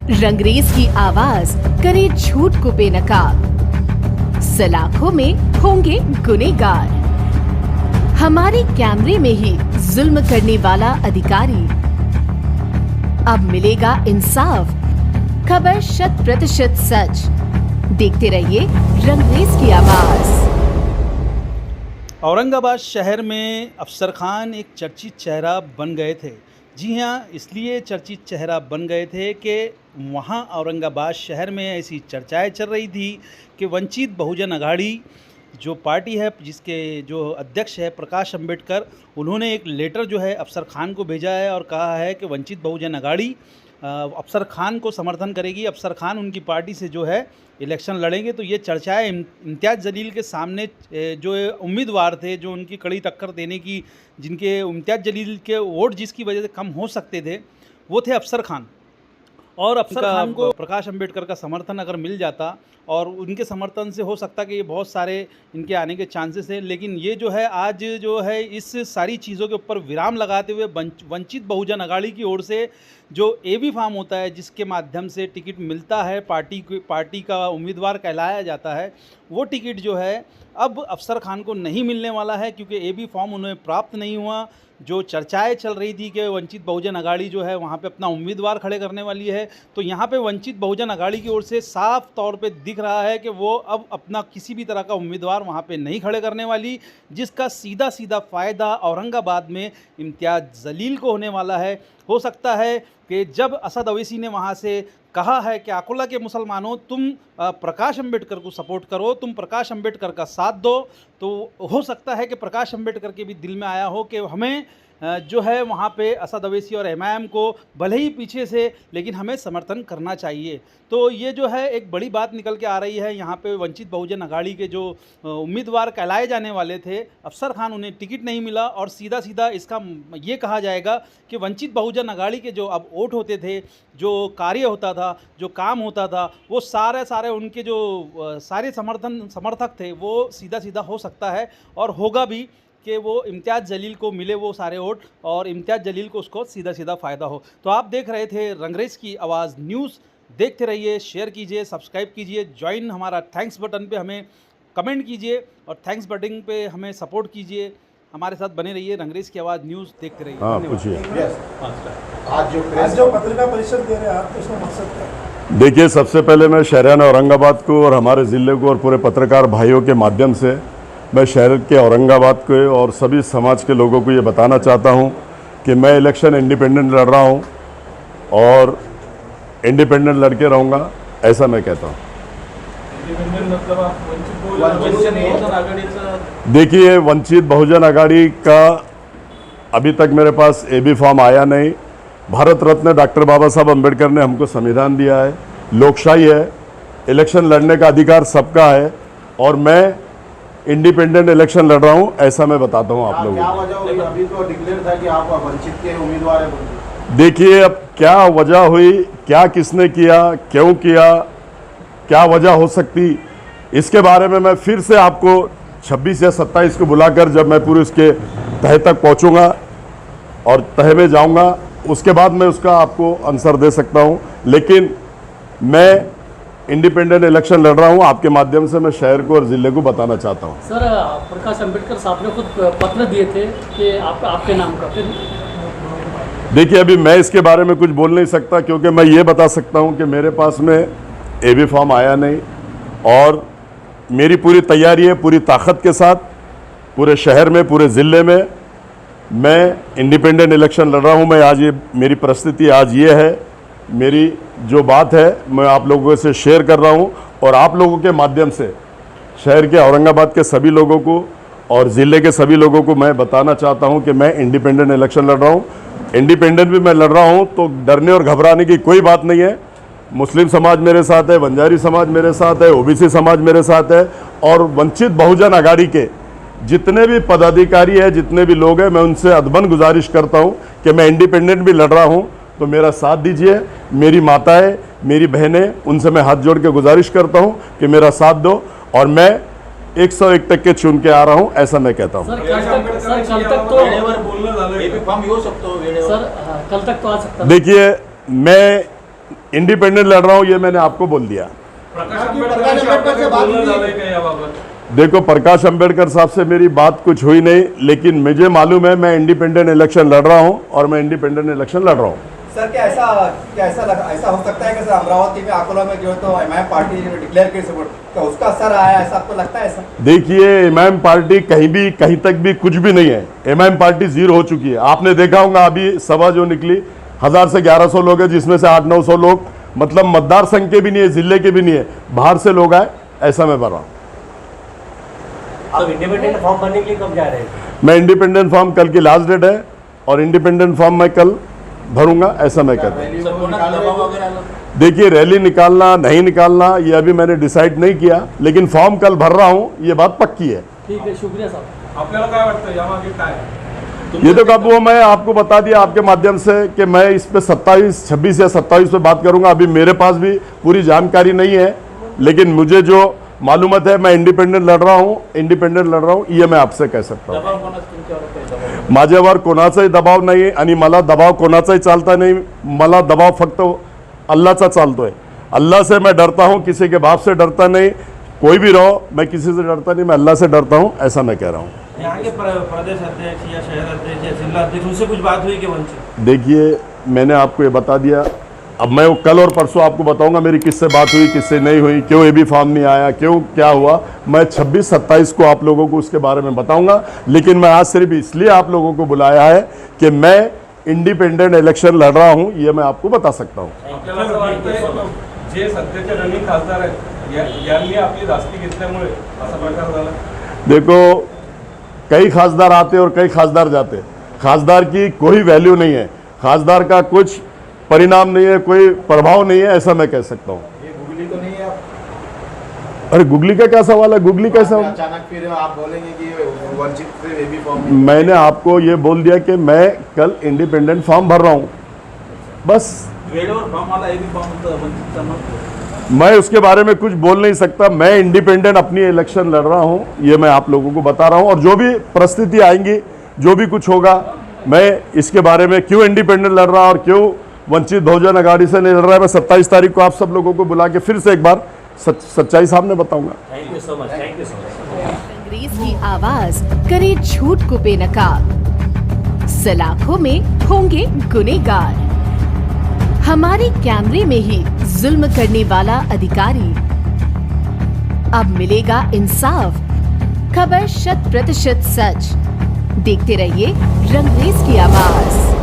रंगरेज की आवाज करे झूठ को बेनकाब, सलाखों में होंगे गुनेगार। हमारे कैमरे में ही जुल्म करने वाला अधिकारी, अब मिलेगा इंसाफ। खबर 100% सच। देखते रहिए रंगरेज की आवाज। औरंगाबाद शहर में अफसर खान एक चर्चित चेहरा बन गए थे। जी हाँ, इसलिए चर्चित चेहरा बन गए थे कि वहाँ औरंगाबाद शहर में ऐसी चर्चाएं चल रही थी कि वंचित बहुजन अघाड़ी जो पार्टी है, जिसके जो अध्यक्ष है प्रकाश अंबेडकर, उन्होंने एक लेटर जो है अफसर खान को भेजा है और कहा है कि वंचित बहुजन अघाड़ी अफसर खान को समर्थन करेगी। अफसर खान उनकी पार्टी से जो है इलेक्शन लड़ेंगे। तो ये चर्चाएं इम्तियाज़ जलील के सामने जो उम्मीदवार थे, जो उनकी कड़ी टक्कर देने की, जिनके इम्तियाज़ जलील के वोट जिसकी वजह से कम हो सकते थे, वो थे अफसर खान। और अफसर खान को प्रकाश अंबेडकर का समर्थन अगर मिल जाता और उनके समर्थन से हो सकता कि ये बहुत सारे इनके आने के चांसेस हैं। लेकिन ये जो है आज जो है इस सारी चीज़ों के ऊपर विराम लगाते हुए वंचित बहुजन अघाड़ी की ओर से जो एबी फॉर्म होता है, जिसके माध्यम से टिकट मिलता है, पार्टी का उम्मीदवार कहलाया जाता है, वो टिकट जो है अब अफसर खान को नहीं मिलने वाला है, क्योंकि एबी फॉर्म उन्हें प्राप्त नहीं हुआ। जो चर्चाएं चल रही थी कि वंचित बहुजन अघाड़ी जो है वहाँ पे अपना उम्मीदवार खड़े करने वाली है, तो यहाँ पे वंचित बहुजन अघाड़ी की ओर से साफ तौर पे दिख रहा है कि वो अब अपना किसी भी तरह का उम्मीदवार वहाँ पे नहीं खड़े करने वाली, जिसका सीधा सीधा फ़ायदा औरंगाबाद में इम्तियाज़ जलील को होने वाला है। हो सकता है कि जब असद अवैसी ने वहाँ से कहा है कि अकोला के मुसलमानों, तुम प्रकाश अंबेडकर को सपोर्ट करो, तुम प्रकाश अंबेडकर का साथ दो, तो हो सकता है कि प्रकाश अंबेडकर के भी दिल में आया हो कि हमें जो है वहाँ पे असद अवैसी और एमआईएम को भले ही पीछे से, लेकिन हमें समर्थन करना चाहिए। तो ये जो है एक बड़ी बात निकल के आ रही है। यहाँ पे वंचित बहुजन अघाड़ी के जो उम्मीदवार कहलाए जाने वाले थे अफसर खान, उन्हें टिकट नहीं मिला और सीधा सीधा इसका ये कहा जाएगा कि वंचित बहुजन अघाड़ी के जो अब वोट होते थे, जो कार्य होता था, जो काम होता था, वो सारे उनके जो सारे समर्थक थे, वो सीधा सीधा हो सकता है और होगा भी कि वो इम्तियाज़ जलील को मिले वो सारे वोट और इम्तियाज़ जलील को उसको सीधा सीधा फ़ायदा हो। तो आप देख रहे थे रंगरेज की आवाज़ न्यूज़। देखते रहिए, शेयर कीजिए, सब्सक्राइब कीजिए, ज्वाइन हमारा थैंक्स बटन पे हमें कमेंट कीजिए और थैंक्स बटन पे हमें सपोर्ट कीजिए। हमारे साथ बने रहिए, रंगरेज की आवाज़ न्यूज़ देखते रहिए। हाँ, पूछिए। आज जो पत्रकार परिषद दे रहे हैं आप, तो उसका मकसद क्या है? देखिए, सबसे पहले मैं शहरियान औरंगाबाद को और हमारे ज़िले को और पूरे पत्रकार भाइयों के माध्यम से मैं शहर के औरंगाबाद के और सभी समाज के लोगों को ये बताना चाहता हूँ कि मैं इलेक्शन इंडिपेंडेंट लड़ रहा हूँ और इंडिपेंडेंट लड़के रहूँगा, ऐसा मैं कहता हूँ। देखिए, वंचित बहुजन अघाड़ी का अभी तक मेरे पास एबी फॉर्म आया नहीं। भारत रत्न डॉक्टर बाबा साहब अम्बेडकर ने हमको संविधान दिया है, लोकशाही है, इलेक्शन लड़ने का अधिकार सबका है और मैं इंडिपेंडेंट इलेक्शन लड़ रहा हूं, ऐसा मैं बताता हूं आप लोगों को। क्या वजह हुई? अभी तो डिक्लेयर था कि आप वंचित के उम्मीदवार हैं। देखिए, अब क्या वजह हुई, क्या किसने किया, क्यों किया, क्या वजह हो सकती, इसके बारे में मैं फिर से आपको 26 या 27 को बुलाकर, जब मैं पूरे उसके तह तक पहुंचूंगा और तह में जाऊंगा, उसके बाद मैं उसका आपको आंसर दे सकता हूं। लेकिन मैं इंडिपेंडेंट इलेक्शन लड़ रहा हूं, आपके माध्यम से मैं शहर को और जिले को बताना चाहता हूं। सर, प्रकाश अंबेडकर साहब ने खुद पत्र दिए थे कि आपके नाम का। फिर देखिए, अभी मैं इसके बारे में कुछ बोल नहीं सकता, क्योंकि मैं ये बता सकता हूं कि मेरे पास में एबी फॉर्म आया नहीं और मेरी पूरी तैयारी है, पूरी ताकत के साथ पूरे शहर में, पूरे ज़िले में मैं इंडिपेंडेंट इलेक्शन लड़ रहा हूं। मैं आज ये मेरी परिस्थिति आज ये है, मेरी जो बात है मैं आप लोगों से शेयर कर रहा हूं और आप लोगों के माध्यम से शहर के औरंगाबाद के सभी लोगों को और ज़िले के सभी लोगों को मैं बताना चाहता हूं कि मैं इंडिपेंडेंट इलेक्शन लड़ रहा हूं। इंडिपेंडेंट भी मैं लड़ रहा हूं, तो डरने और घबराने की कोई बात नहीं है। मुस्लिम समाज मेरे साथ है, बंजारी समाज मेरे साथ है, ओबीसी समाज मेरे साथ है और वंचित बहुजन अघाड़ी के जितने भी पदाधिकारी है, जितने भी लोग हैं, मैं उनसे अदबन गुजारिश करता हूं कि मैं इंडिपेंडेंट भी लड़ रहा हूं, तो मेरा साथ दीजिए। मेरी माताएं, मेरी बहनें, उनसे मैं हाथ जोड़ के गुजारिश करता हूं कि मेरा साथ दो और मैं 101 तक के चुन के आ रहा हूं, ऐसा मैं कहता हूं। सर, कल तक तो आ सकता है। देखिए, मैं इंडिपेंडेंट लड़ रहा हूं, ये मैंने आपको बोल दिया। प्रकाश अम्बेडकर से बात हुई। देखो, प्रकाश अंबेडकर साहब से मेरी बात कुछ हुई नहीं, लेकिन मुझे मालूम है मैं इंडिपेंडेंट इलेक्शन लड़ रहा हूं और मैं इंडिपेंडेंट इलेक्शन लड़ रहा हूं। सर क्या ऐसा हो सकता है कि सर अमरावती में अकोला में जो है तो एमआईएम पार्टी डिक्लेयर की सपोर्ट, क्या उसका असर आया, ऐसा आपको लगता है? ऐसा देखिए, एमआईएम पार्टी कहीं तक भी कुछ भी नहीं है। एमआईएम पार्टी जीरो हो चुकी है। आपने देखा होगा अभी सभा जो निकली 1000 से 1100 लोग हैं, जिसमें से 800-900 लोग मतलब मतदार संघ के भी नहीं है, जिले के भी नहीं है, बाहर से लोग आए। ऐसा मैं भर रहा हूँ। आप इंडिपेंडेंट फॉर्म भरने के लिए कब जा रहे हैं? मैं इंडिपेंडेंट फॉर्म, कल की लास्ट डेट है और इंडिपेंडेंट फॉर्म मैं कल भरूंगा, ऐसा मैं कहता हूँ। देखिए, रैली निकालना नहीं निकालना ये अभी मैंने डिसाइड नहीं किया, लेकिन फॉर्म कल भर रहा हूँ, ये बात पक्की है। ठीक है, शुक्रिया साहब। आपल्याला काय वाटतं यामागे काय? ये तो कब वो मैं आपको बता दिया आपके माध्यम से कि मैं इस पे 26 या 27 पे बात करूंगा। अभी मेरे पास भी पूरी जानकारी नहीं है, लेकिन मुझे जो मालूमत है मैं इंडिपेंडेंट लड़ रहा हूँ, ये मैं आपसे कह सकता हूँ। माझ्यावर कोणाचाही दबाव नाही आणि मला दबाव कोणाचाही चालता नाही। मला दबाव फक्त अल्लाहचा चालतोय। अल्लाह से मैं डरता हूँ, किसी के बाप से डरता नहीं। कोई भी रहो, मैं किसी से डरता नहीं, मैं अल्लाह से डरता हूँ, ऐसा मैं कह रहा हूँ। यहाँ के प्रदेश अध्यक्ष या शहर अध्यक्ष या जिला अध्यक्ष, उनसे कुछ बात हुई कि वंचित? देखिए, मैंने आपको ये बता दिया। अब मैं वो कल और परसों आपको बताऊंगा मेरी किससे बात हुई, किससे नहीं हुई, क्यों ये भी फॉर्म नहीं आया, क्यों क्या हुआ। मैं 26-27 को आप लोगों को उसके बारे में बताऊंगा। लेकिन मैं आज सिर्फ इसलिए आप लोगों को बुलाया है कि मैं इंडिपेंडेंट इलेक्शन लड़ रहा हूं, ये मैं आपको बता सकता हूं। आपल्याला असं वाटतंय जे सध्याचे रनिंग खासदार आहेत यांनी आपली दास्ती घेतल्यामुळे असा प्रकार झाला? देखो, कई खासदार आते और कई खासदार जाते। खासदार की कोई वैल्यू नहीं है, खासदार का कुछ परिणाम नहीं है, कोई प्रभाव नहीं है, ऐसा मैं कह सकता हूँ। ये गुगली तो नहीं है आप? अरे गुगली का क्या सवाल है? गुगली कैसा? अचानक फिर आप बोलेंगे कि वंचित से बेबी फॉर्म। मैंने आपको ये बोल दिया कि मैं कल इंडिपेंडेंट फॉर्म भर रहा हूँ, बस। वेळेवर फॉर्म आला, एबी फॉर्म वंचितचा मत। मैं उसके बारे में कुछ बोल नहीं सकता। मैं इंडिपेंडेंट अपनी इलेक्शन लड़ रहा हूं, ये मैं आप लोगों को बता रहा हूं। और जो भी परिस्थिति आएंगी, जो भी कुछ होगा, मैं इसके बारे में क्यों इंडिपेंडेंट लड़ रहा और क्यों वंचित बहुजन अघाड़ी से नहीं लड़ रहा है, मैं 27 तारीख को आप सब लोगों को बुला के फिर से एक बार सच्चाई सामने बताऊंगा। Thank you so much, thank you so much. अंग्रेज की आवाज करे झूठ को बेनकाब, सलाखों में होंगे गुनेगार। हमारे कैमरे में ही जुल्म करने वाला अधिकारी, अब मिलेगा इंसाफ। खबर 100% सच। देखते रहिए रंगरेज की आवाज।